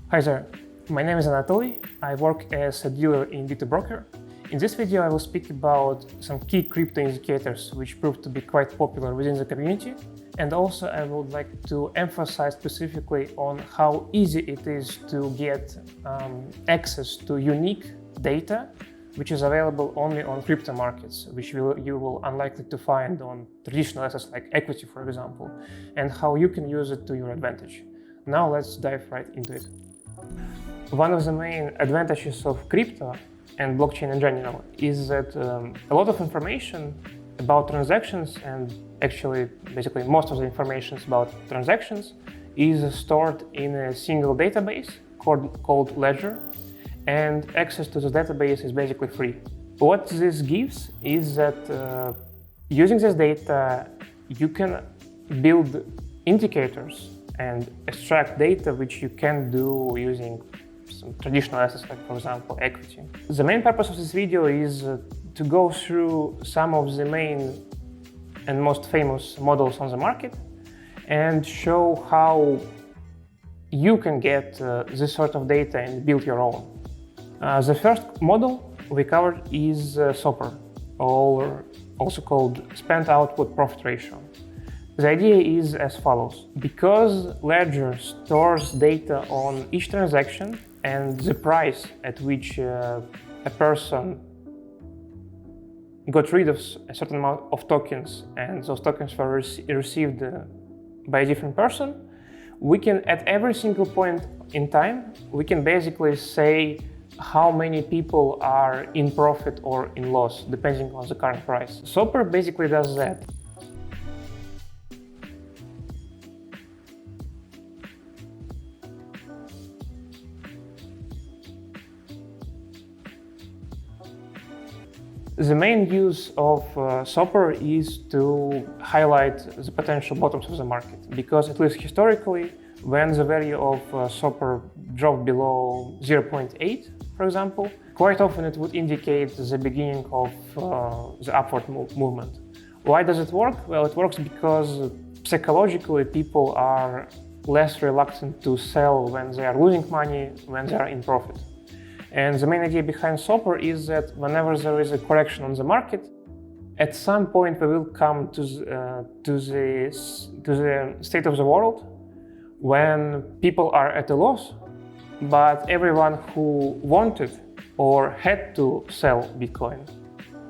Hi there, my name is Anatoly. I work as a dealer in Video broker. In this video I will speak about some key crypto indicators which proved to be quite popular within the community, and also I would like to emphasize specifically on how easy it is to get access to unique data which is available only on crypto markets, which you will unlikely to find on traditional assets like equity, for example, and how you can use it to your advantage. Now let's dive right into it. One of the main advantages of crypto and blockchain in general is that a lot of information about transactions, and actually basically most of the information about transactions, is stored in a single database called ledger, and access to the database is basically free. What this gives is that using this data you can build indicators and extract data which you can do using some traditional assets like, for example, equity. The main purpose of this video is to go through some of the main and most famous models on the market and show how you can get this sort of data and build your own. The first model we covered is SOPR, or also called Spend Output Profit Ratio. The idea is as follows. Because Ledger stores data on each transaction and the price at which a person got rid of a certain amount of tokens, and those tokens were received by a different person, we can, at every single point in time, we can basically say how many people are in profit or in loss, depending on the current price. SOPR basically does that. The main use of SOPR is to highlight the potential bottoms of the market, because at least historically, when the value of SOPR dropped below 0.8, for example, quite often it would indicate the beginning of the upward movement. Why does it work? Well, it works because psychologically people are less reluctant to sell when they are losing money, when they are in profit. And the main idea behind SOPR is that whenever there is a correction on the market, at some point we will come to the state of the world when people are at a loss, but everyone who wanted or had to sell Bitcoin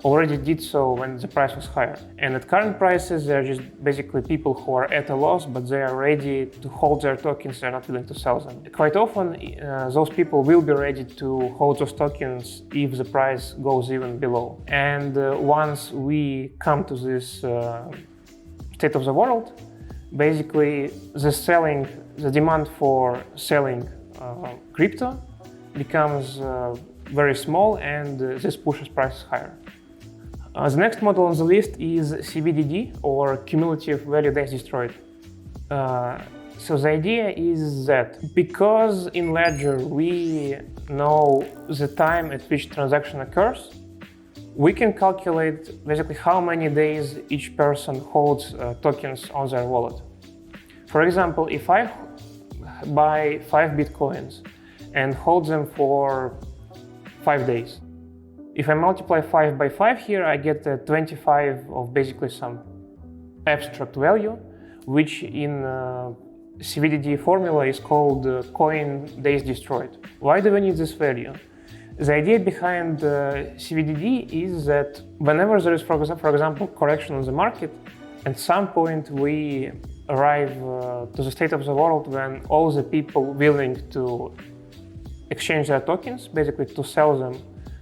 already did so when the price was higher. And at current prices, they're just basically people who are at a loss, but they are ready to hold their tokens, they're not willing to sell them. Quite often, those people will be ready to hold those tokens if the price goes even below. And once we come to this state of the world, basically the demand for selling crypto becomes very small, and this pushes prices higher. The next model on the list is CVDD, or Cumulative Value Days Destroyed. So the idea is that because in Ledger we know the time at which transaction occurs, we can calculate basically how many days each person holds tokens on their wallet. For example, if I buy 5 Bitcoins and hold them for 5 days, if I multiply 5 by 5 here, I get 25 of basically some abstract value, which in CVDD formula is called coin days destroyed. Why do we need this value? The idea behind CVDD is that whenever there is, for example, correction on the market, at some point we arrive to the state of the world when all the people willing to exchange their tokens, basically to sell them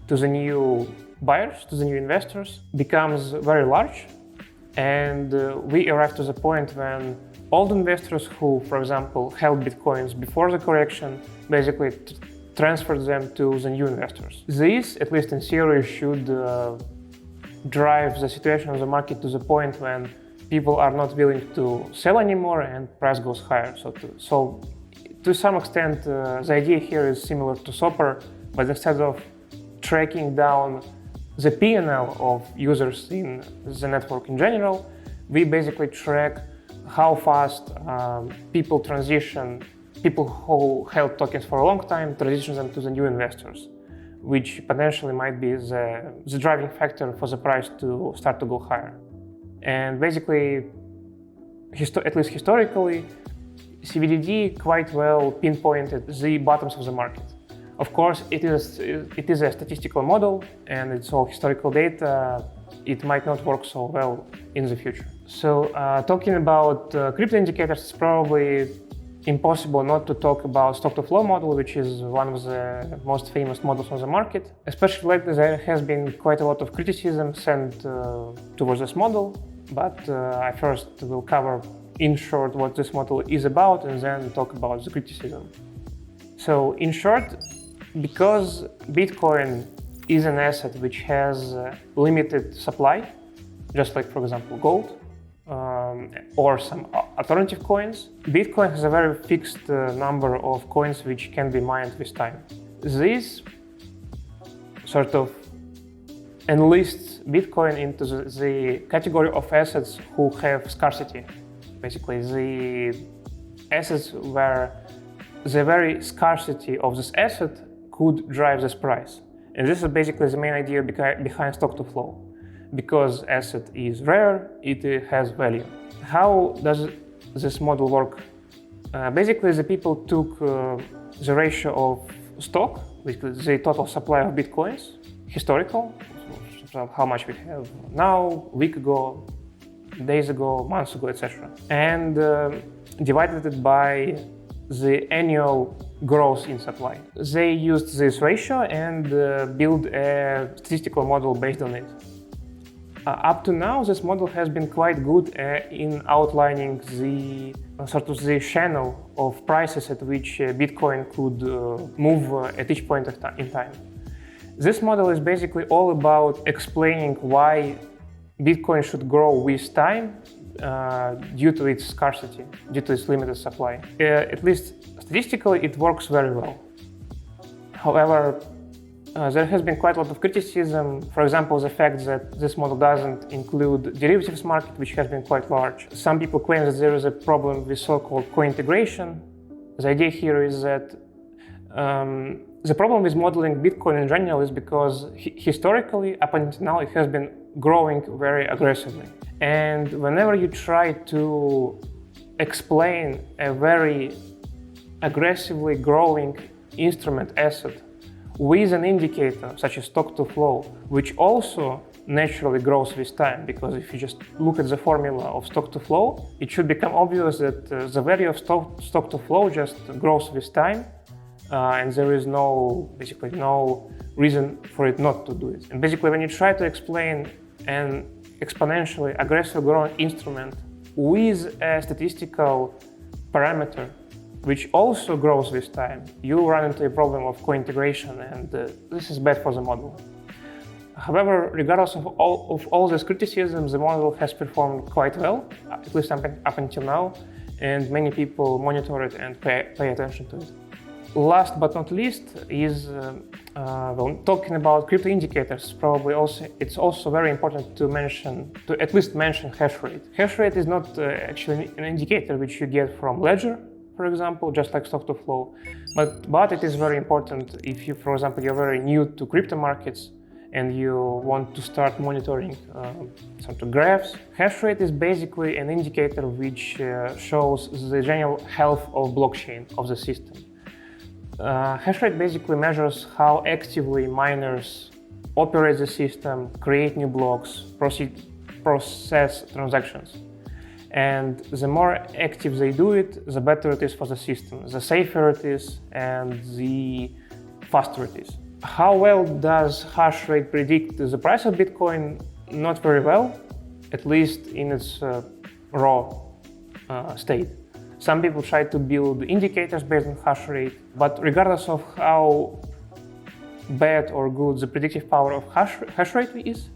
to the new buyers, to the new investors, becomes very large. And we arrive to the point when old investors who, for example, held Bitcoins before the correction, basically transferred them to the new investors. This, at least in theory, should drive the situation of the market to the point when people are not willing to sell anymore and price goes higher. So to some extent, the idea here is similar to SOPR, but instead of tracking down the P&L of users in the network in general, we basically track how fast people transition people who held tokens for a long time transition them to the new investors, which potentially might be the driving factor for the price to start to go higher. And basically, at least historically, CVDD quite well pinpointed the bottoms of the market. Of course, it is a statistical model and it's all historical data. It might not work so well in the future. So talking about crypto indicators, it's probably impossible not to talk about stock-to-flow model, which is one of the most famous models on the market. Especially lately, there has been quite a lot of criticism sent towards this model, but I first will cover in short what this model is about and then talk about the criticism. So in short, because Bitcoin is an asset which has limited supply, just like, for example, gold or some alternative coins, Bitcoin has a very fixed number of coins which can be mined with time. This sort of enlists Bitcoin into the category of assets who have scarcity. Basically, the assets where the very scarcity of this asset could drive this price. And this is basically the main idea behind stock-to-flow. Because asset is rare, it has value. How does this model work? Basically, the people took the ratio of stock, basically the total supply of Bitcoins, historical, so how much we have now, a week ago, days ago, months ago, etc. And divided it by the annual growth in supply. They used this ratio and built a statistical model based on it. Up to now, this model has been quite good in outlining the sort of the channel of prices at which Bitcoin could move at each point in time. This model is basically all about explaining why Bitcoin should grow with time due to its scarcity, due to its limited supply. At least statistically, it works very well. However, there has been quite a lot of criticism. For example, the fact that this model doesn't include derivatives market, which has been quite large. Some people claim that there is a problem with so-called co-integration. The idea here is that the problem with modeling Bitcoin in general is because historically, up until now, it has been growing very aggressively. And whenever you try to explain a very aggressively growing instrument asset with an indicator such as stock-to-flow, which also naturally grows with time, because if you just look at the formula of stock-to-flow, it should become obvious that the value of stock-to-flow just grows with time, and there is basically no reason for it not to do it. And basically, when you try to explain an exponentially aggressive growing instrument with a statistical parameter which also grows with time, you run into a problem of co-integration, and this is bad for the model. However, regardless of all this criticism, the model has performed quite well, at least up until now, and many people monitor it and pay attention to it. Last but not least is when talking about crypto indicators, it's also very important to at least mention hash rate. Hash rate is not actually an indicator which you get from ledger, for example, just like stock-to-flow, but it is very important if you, for example, you're very new to crypto markets and you want to start monitoring sort of graphs. Hash rate is basically an indicator which shows the general health of blockchain, of the system. Hash rate basically measures how actively miners operate the system, create new blocks, process transactions. And the more active they do it, the better it is for the system, the safer it is, and the faster it is. How well does hash rate predict the price of Bitcoin? Not very well, at least in its raw state. Some people try to build indicators based on hash rate, but regardless of how bad or good the predictive power of hash rate is,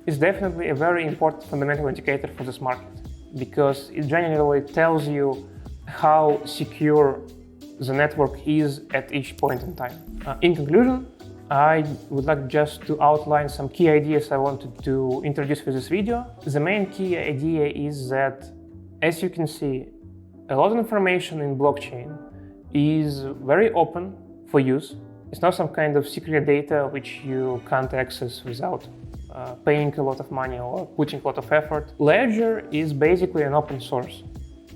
it's definitely a very important fundamental indicator for this market, because it generally tells you how secure the network is at each point in time. In conclusion, I would like just to outline some key ideas I wanted to introduce with this video. The main key idea is that, as you can see, a lot of information in blockchain is very open for use. It's not some kind of secret data which you can't access without paying a lot of money or putting a lot of effort. Ledger is basically an open source.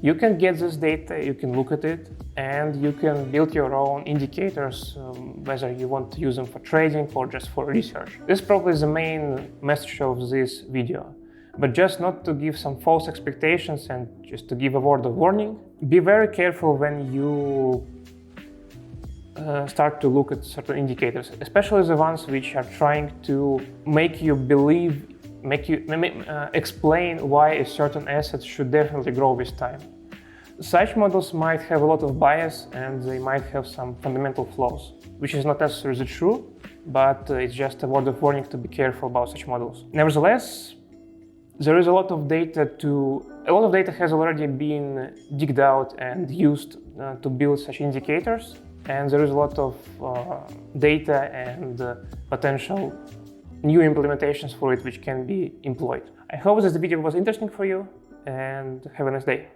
You can get this data, you can look at it, and you can build your own indicators, whether you want to use them for trading or just for research. This is probably the main message of this video. But just not to give some false expectations and just to give a word of warning, be very careful when you start to look at certain indicators, especially the ones which are trying to make you believe, explain why a certain asset should definitely grow with time. Such models might have a lot of bias and they might have some fundamental flaws, which is not necessarily true, but it's just a word of warning to be careful about such models. Nevertheless, there is a lot of data has already been digged out and used to build such indicators, and there is a lot of data and potential new implementations for it which can be employed. I hope this video was interesting for you, and have a nice day.